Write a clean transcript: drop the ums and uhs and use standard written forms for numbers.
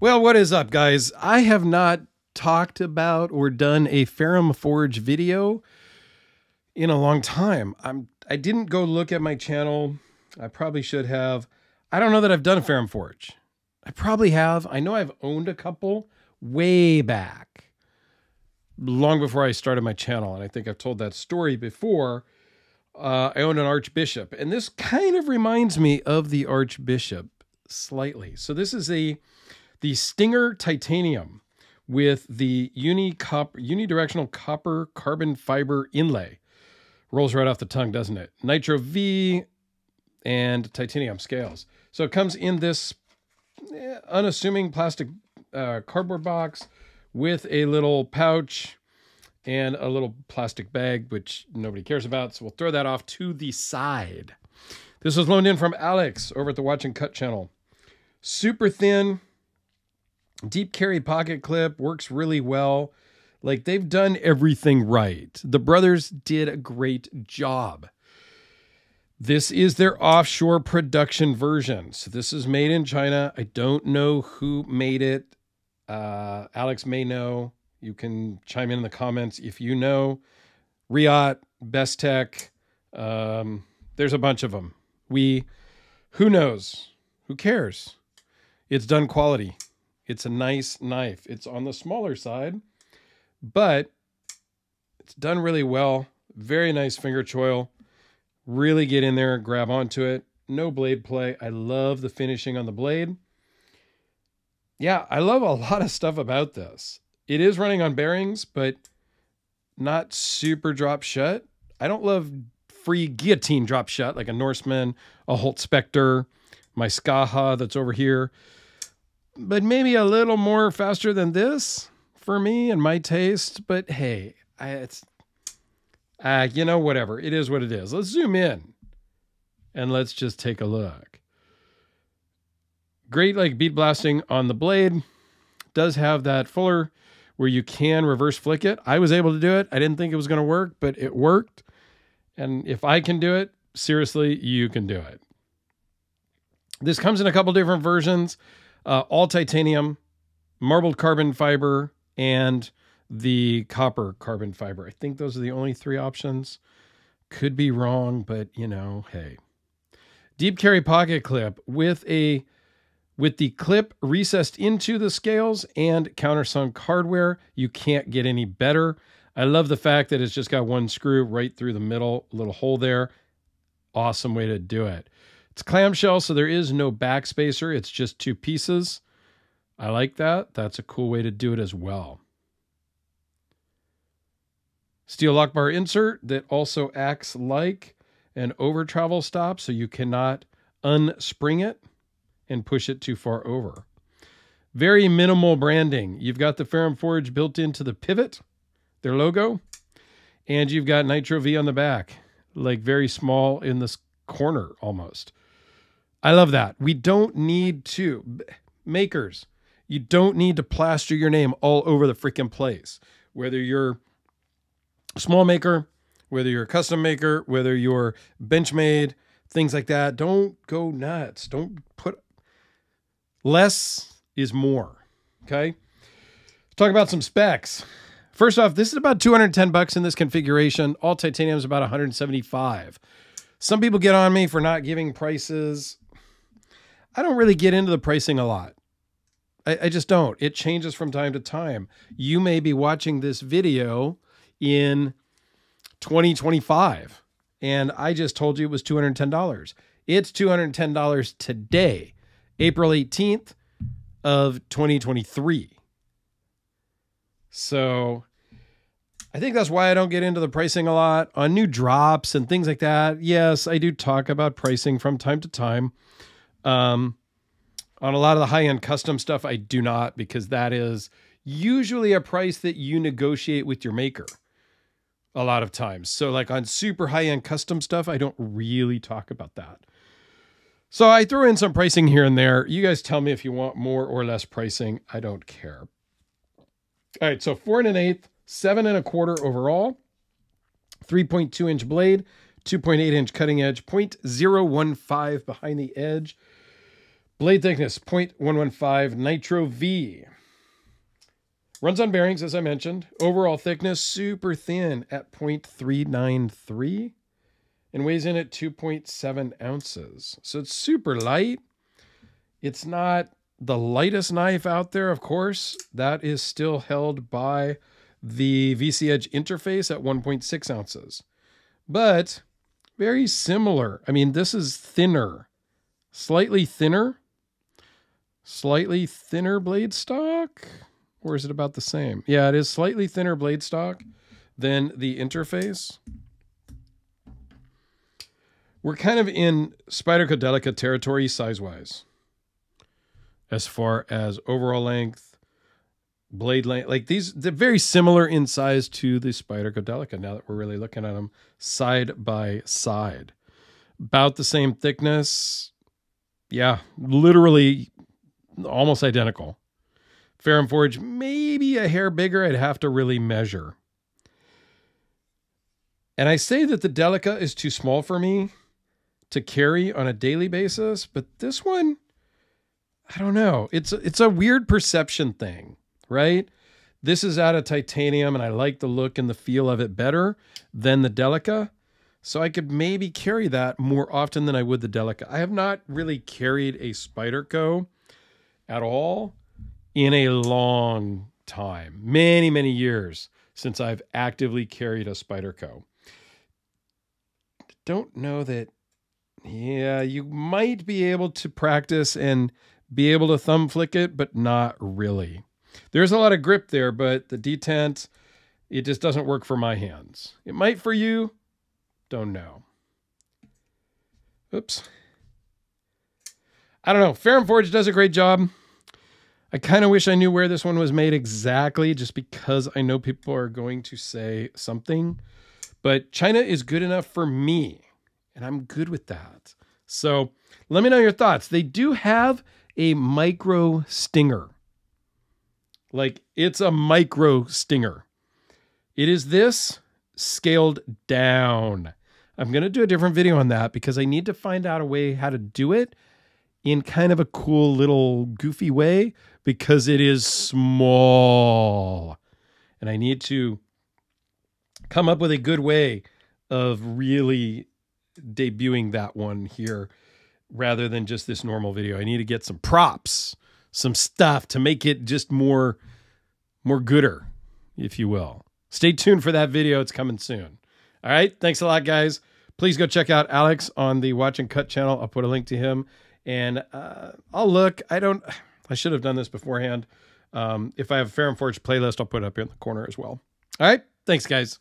Well, what is up, guys? I have not talked about or done a Ferrum Forge video in a long time. I didn't go look at my channel. I probably should have. I don't know that I've done a Ferrum Forge. I probably have. I know I've owned a couple way back, long before I started my channel, and I think I've told that story before. I owned an Archbishop, and this kind of reminds me of the Archbishop slightly. So this is the Stinger Titanium with the unidirectional copper carbon fiber inlay. Rolls right off the tongue, doesn't it? Nitro V and titanium scales. So it comes in this unassuming plastic cardboard box with a little pouch and a little plastic bag, which nobody cares about. So we'll throw that off to the side. This was loaned in from Alex over at the Watch and Cut channel. Super thin, deep carry pocket clip, works really well. Like, they've done everything right. The brothers did a great job. This is their offshore production version. So this is made in China. I don't know who made it. Alex may know. You can chime in the comments if you know. Riot, Best Tech. There's a bunch of them. Who knows? Who cares? It's done quality. It's a nice knife. It's on the smaller side, but it's done really well. Very nice finger choil. Really get in there and grab onto it. No blade play. I love the finishing on the blade. Yeah, I love a lot of stuff about this. It is running on bearings, but not super drop shut. I don't love free guillotine drop shut like a Norseman, a Holt Spectre, my Skaha that's over here. But maybe a little more faster than this for me and my taste. But hey, you know, whatever. It is what it is. Let's zoom in and let's just take a look. Great, like, bead blasting on the blade. Does have that fuller where you can reverse flick it. I was able to do it. I didn't think it was going to work, but it worked. And if I can do it, seriously, you can do it. This comes in a couple different versions. All titanium, marbled carbon fiber, and the copper carbon fiber. I think those are the only three options. Could be wrong, but you know, hey. Deep carry pocket clip with the clip recessed into the scales and countersunk hardware. You can't get any better. I love the fact that it's just got one screw right through the middle, little hole there. Awesome way to do it. It's clamshell, so there is no back spacer. It's just two pieces. I like that. That's a cool way to do it as well. Steel lock bar insert that also acts like an over travel stop, so you cannot unspring it and push it too far over. Very minimal branding. You've got the Ferrum Forge built into the pivot, their logo, and you've got Nitro V on the back, like very small in this corner almost. I love that. We don't need to, makers, you don't need to plaster your name all over the freaking place. Whether you're a small maker, whether you're a custom maker, whether you're Benchmade, things like that, don't go nuts. Don't put, less is more, okay? Let's talk about some specs. First off, this is about 210 bucks in this configuration. All titanium is about 175. Some people get on me for not giving prices. I don't really get into the pricing a lot. I just don't. It changes from time to time. You may be watching this video in 2025, and I just told you it was $210. It's $210 today, April 18th of 2023. So I think that's why I don't get into the pricing a lot on new drops and things like that. Yes, I do talk about pricing from time to time. On a lot of the high-end custom stuff, I do not, because that is usually a price that you negotiate with your maker a lot of times. So like on super high-end custom stuff, I don't really talk about that. So I throw in some pricing here and there. You guys tell me if you want more or less pricing. I don't care. All right, so 4 1/8, 7 1/4 overall, 3.2 inch blade, 2.8 inch cutting edge, 0.015 behind the edge. Blade thickness, 0.115 Nitro V. Runs on bearings, as I mentioned. Overall thickness, super thin at 0.393. And weighs in at 2.7 ounces. So it's super light. It's not the lightest knife out there, of course. That is still held by the VC Edge interface at 1.6 ounces. But very similar. I mean, this is thinner. Slightly thinner blade stock. Or is it about the same? Yeah, it is slightly thinner blade stock than the interface. We're kind of in Spyderco Delica territory size-wise. As far as overall length, blade length. Like these, they're very similar in size to the Spyderco Delica now that we're really looking at them side by side. About the same thickness. Yeah, literally almost identical. Ferrum Forge, maybe a hair bigger. I'd have to really measure. And I say that the Delica is too small for me to carry on a daily basis, but this one, I don't know. It's a weird perception thing, right? This is out of titanium, and I like the look and the feel of it better than the Delica. So I could maybe carry that more often than I would the Delica. I have not really carried a Spyderco at all in a long time. Many, many years since I've actively carried a Spyderco. Don't know that. Yeah, you might be able to practice and be able to thumb flick it, but not really. There's a lot of grip there, but the detent, it just doesn't work for my hands. It might for you. Don't know. Oops. I don't know. Ferrum Forge does a great job. I kind of wish I knew where this one was made exactly, just because I know people are going to say something. But China is good enough for me, and I'm good with that. So let me know your thoughts. They do have a micro stinger. Like, it's a micro stinger. It is this scaled down. I'm going to do a different video on that because I need to find out a way how to do it in kind of a cool little goofy way because it is small. And I need to come up with a good way of really debuting that one here rather than just this normal video. I need to get some props, some stuff to make it just more gooder, if you will. Stay tuned for that video. It's coming soon. All right. Thanks a lot, guys. Please go check out Alex on the Watch and Cut channel. I'll put a link to him. And I'll look. I should have done this beforehand. If I have a Ferrum Forge playlist, I'll put it up here in the corner as well. All right. Thanks, guys.